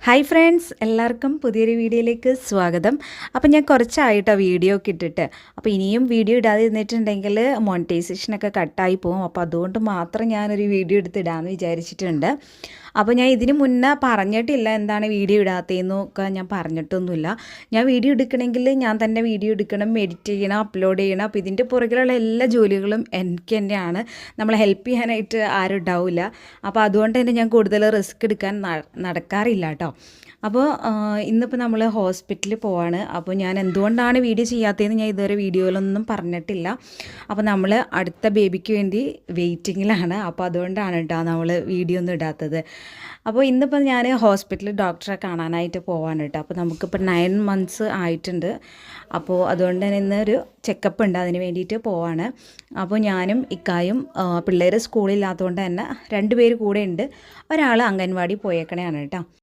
Hi friends, എല്ലാവർക്കും പുതിയൊരു വീഡിയോയിലേക്ക് സ്വാഗതം. അപ്പോൾ ഞാൻ കുറച്ചായിട്ടോ വീഡിയോ ഒക്കെ ഇട്ടിട്ട്. അപ്പോൾ ഇനിയും വീഡിയോ ഇടാതെ ഇരുന്നിട്ടുണ്ടെങ്കിൽ മോണിറ്റൈസേഷനൊക്കെ കട്ടായി പോകും. അപ്പോൾ അതുകൊണ്ട് മാത്രം ഞാനൊരു വീഡിയോ എടുത്തിടാമെന്ന് വിചാരിച്ചിട്ടുണ്ട്. അപ്പോൾ ഞാൻ ഇതിന് മുന്നേ പറഞ്ഞിട്ടില്ല എന്താണ് വീഡിയോ ഇടാത്തതെന്നൊക്കെ ഞാൻ പറഞ്ഞിട്ടൊന്നുമില്ല. ഞാൻ വീഡിയോ എടുക്കണമെങ്കിൽ ഞാൻ തന്നെ വീഡിയോ എടുക്കണം, എഡിറ്റ് ചെയ്യണം, അപ്ലോഡ് ചെയ്യണം. അപ്പോൾ ഇതിൻ്റെ പുറകിലുള്ള എല്ലാ ജോലികളും എനിക്ക് തന്നെയാണ്. നമ്മളെ ഹെൽപ്പ് ചെയ്യാനായിട്ട് ആരും ഉണ്ടാവില്ല. അപ്പോൾ അതുകൊണ്ട് തന്നെ ഞാൻ കൂടുതൽ റിസ്ക് എടുക്കാൻ നടക്കാറില്ല കേട്ടോ. അപ്പോൾ ഇന്നിപ്പോൾ നമ്മൾ ഹോസ്പിറ്റലിൽ പോവാണ്. അപ്പോൾ ഞാൻ എന്തുകൊണ്ടാണ് വീഡിയോ ചെയ്യാത്തതെന്ന് ഞാൻ ഇതുവരെ വീഡിയോയിലൊന്നും പറഞ്ഞിട്ടില്ല. അപ്പോൾ നമ്മൾ അടുത്ത ബേബിക്ക് വേണ്ടി വെയിറ്റിങ്ങിലാണ്. അപ്പോൾ അതുകൊണ്ടാണ് കേട്ടോ നമ്മൾ വീഡിയോ ഒന്നും ഇടാത്തത്. അപ്പോൾ ഇന്നിപ്പോൾ ഞാൻ ഹോസ്പിറ്റലിൽ ഡോക്ടറെ കാണാനായിട്ട് പോവാണ് കേട്ടോ. അപ്പോൾ നമുക്കിപ്പോൾ 9 months ആയിട്ടുണ്ട്. അപ്പോൾ അതുകൊണ്ട് തന്നെ ഇന്നൊരു ചെക്കപ്പ് ഉണ്ട്, അതിന് വേണ്ടിയിട്ട് പോവാണ്. അപ്പോൾ ഞാനും ഇക്കായും പിള്ളേർ സ്കൂളില്ലാത്തതുകൊണ്ട് തന്നെ 2 പേര് കൂടെ ഉണ്ട്. ഒരാൾ അംഗൻവാടി പോയേക്കണയാണ് കേട്ടോ.